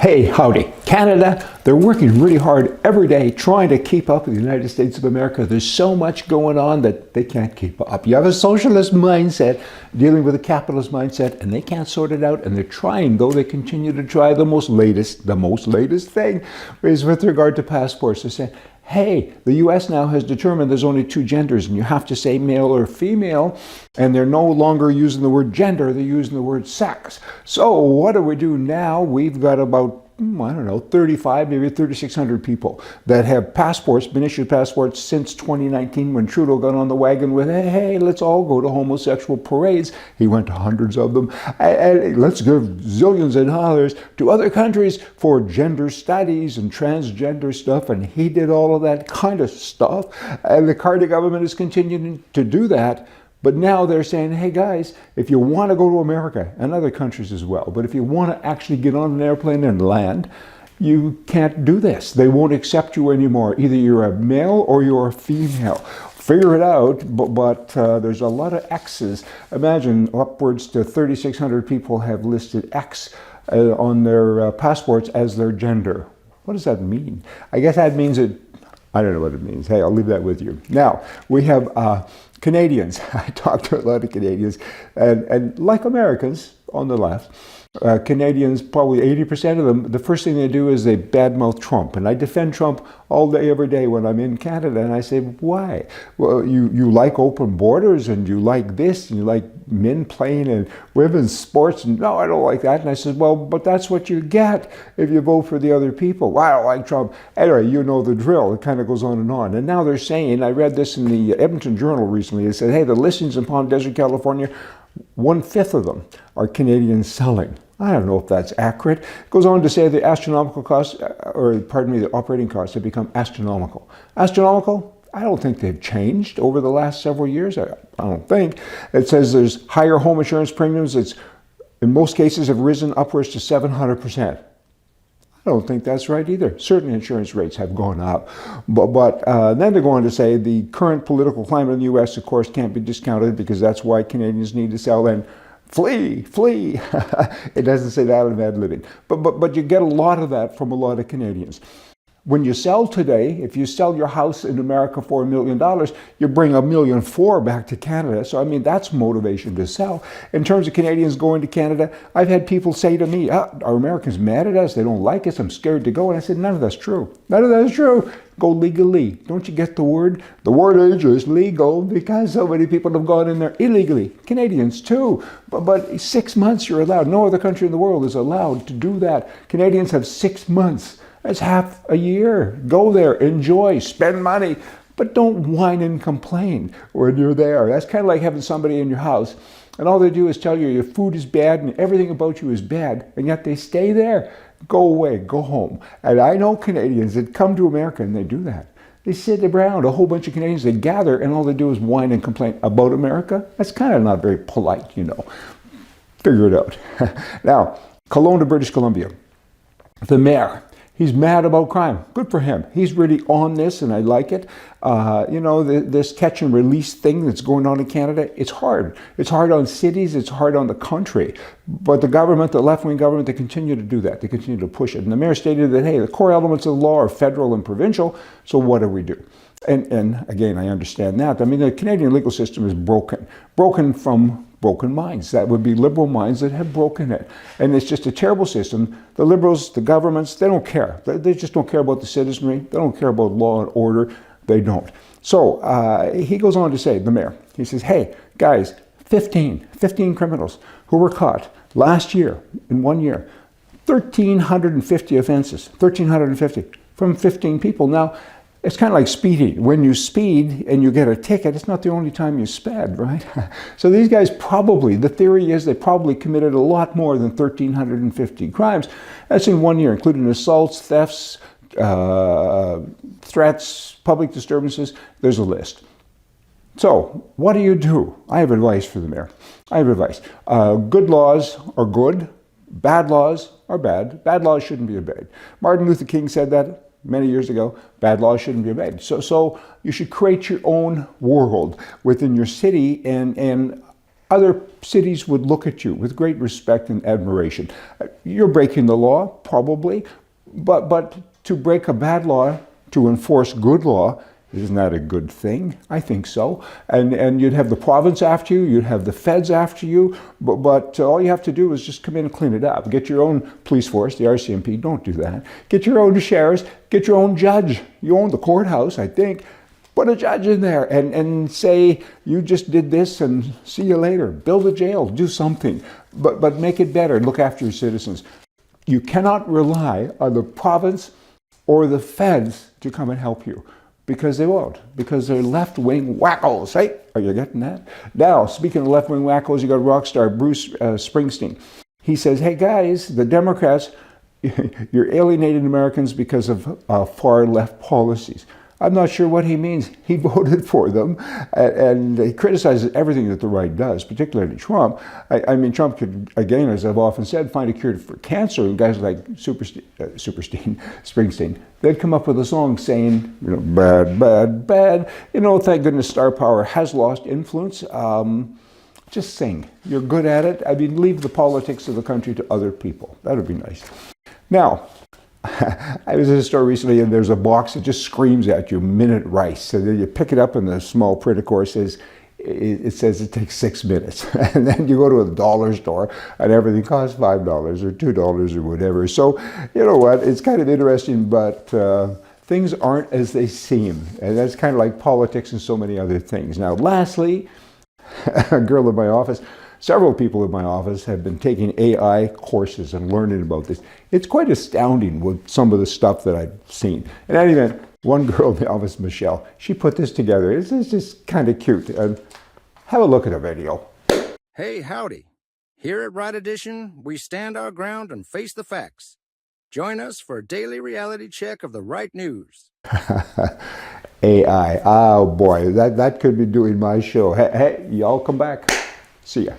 Hey, howdy. Canada, they're working really hard every day trying to keep up with the United States of America. There's so much going on that they can't keep up. You have a socialist mindset dealing with a capitalist mindset, and they can't sort it out, and they're trying, though they continue to try the most latest thing is with regard to passports. They're saying, hey, the US now has determined there's only two genders and you have to say male or female, and they're no longer using the word gender, they're using the word sex. So what do we do now? We've got about 35, maybe 3,600 people that have passports, been issued passports since 2019 when Trudeau got on the wagon with, hey, let's all go to homosexual parades. He went to hundreds of them. And let's give zillions of dollars to other countries for gender studies and transgender stuff. And he did all of that kind of stuff. And the Carter government is continuing to do that. But now they're saying, hey guys, if you want to go to America and other countries as well, but if you want to actually get on an airplane and land, you can't do this. They won't accept you anymore. Either you're a male or you're a female. Figure it out, but there's a lot of X's. Imagine upwards to 3,600 people have listed X on their passports as their gender. What does that mean? I guess that means it, I don't know what it means. Hey, I'll leave that with you. Now, we have Canadians. I talked to a lot of Canadians, and like Americans on the left, Canadians, probably 80% of them, the first thing they do is they badmouth Trump. And I defend Trump all day, every day when I'm in Canada. And I say, why? Well, you like open borders and you like this and you like men playing in women's sports. And no, I don't like that. And I said, well, but that's what you get if you vote for the other people. Well, I don't like Trump. Anyway, you know the drill. It kind of goes on and on. And now they're saying, I read this in the Edmonton Journal recently. It said, hey, the listings in Palm Desert, California, 1/5 of them are Canadians selling. I don't know if that's accurate. It goes on to say the astronomical costs, the operating costs have become astronomical. Astronomical? I don't think they've changed over the last several years. I don't think. It says there's higher home insurance premiums. It's in most cases have risen upwards to 700%. I don't think that's right either. Certain insurance rates have gone up. But then they're going to say the current political climate in the U.S., of course, can't be discounted because that's why Canadians need to sell and flee. It doesn't say that in Ad Living. But you get a lot of that from a lot of Canadians. When you sell today, if you sell your house in America for $1 million, you bring $1.4 million back to Canada. So, I mean, that's motivation to sell. In terms of Canadians going to Canada, I've had people say to me, are Americans mad at us? They don't like us. I'm scared to go. And I said, none of that's true. None of that is true. Go legally. Don't you get the word? The word is just legal because so many people have gone in there illegally. Canadians too. But 6 months you're allowed. No other country in the world is allowed to do that. Canadians have 6 months. That's half a year. Go there, enjoy, spend money, but don't whine and complain when you're there. That's kind of like having somebody in your house, and all they do is tell you your food is bad and everything about you is bad, and yet they stay there. Go away, go home. And I know Canadians that come to America and they do that. They sit around, a whole bunch of Canadians, they gather, and all they do is whine and complain about America. That's kind of not very polite, you know. Figure it out. Now, Kelowna, British Columbia. The mayor. He's mad about crime. Good for him. He's really on this, and I like it. This catch and release thing that's going on in Canada, it's hard. It's hard on cities. It's hard on the country. But the government, the left-wing government, they continue to do that. They continue to push it. And the mayor stated that, hey, the core elements of the law are federal and provincial, so what do we do? And again, I understand that. I mean, the Canadian legal system is broken from broken minds. That would be liberal minds that have broken it. And it's just a terrible system. The liberals, the governments, they don't care. They just don't care about the citizenry. They don't care about law and order. They don't. So he goes on to say, the mayor, he says, hey, guys, 15 criminals who were caught last year, in 1 year, 1,350 offenses, 1,350 from 15 people. Now, it's kind of like speeding. When you speed and you get a ticket, it's not the only time you sped, right? So these guys probably, the theory is they probably committed a lot more than 1,350 crimes. That's in 1 year, including assaults, thefts, threats, public disturbances. There's a list. So what do? I have advice for the mayor. I have advice. Good laws are good. Bad laws are bad. Bad laws shouldn't be obeyed. Martin Luther King said that many years ago. Bad laws shouldn't be obeyed. So you should create your own world within your city and other cities would look at you with great respect and admiration. You're breaking the law, probably, but to break a bad law, to enforce good law, isn't that a good thing? I think so. And you'd have the province after you, you'd have the feds after you, but all you have to do is just come in and clean it up. Get your own police force, the RCMP, don't do that. Get your own sheriffs, get your own judge. You own the courthouse, I think. Put a judge in there and say, you just did this and see you later. Build a jail, do something, but make it better. Look after your citizens. You cannot rely on the province or the feds to come and help you, because they won't, because they're left-wing wackos, hey? Are you getting that? Now, speaking of left-wing wackos, you got rock star Bruce Springsteen. He says, hey guys, the Democrats, you're alienating Americans because of far left policies. I'm not sure what he means. He voted for them, and he criticizes everything that the right does, particularly Trump. I mean, Trump could, again, as I've often said, find a cure for cancer. And guys like Springsteen, they'd come up with a song saying, you know, bad, bad, bad. You know, thank goodness star power has lost influence. Just sing. You're good at it. I mean, leave the politics of the country to other people. That would be nice. Now, I was in a store recently and there's a box that just screams at you, minute rice. And then you pick it up and the small print, of course, says it takes 6 minutes. And then you go to a dollar store and everything costs $5 or $2 or whatever. So, you know what, it's kind of interesting, but things aren't as they seem. And that's kind of like politics and so many other things. Now, lastly, a girl in my office, several people in my office have been taking AI courses and learning about this. It's quite astounding with some of the stuff that I've seen. In any event, one girl in the office, Michelle, she put this together. It's just kind of cute. Have a look at the video. Hey, howdy. Here at Right Edition, we stand our ground and face the facts. Join us for a daily reality check of the right news. AI. Oh boy, that could be doing my show. Hey, y'all come back. See ya.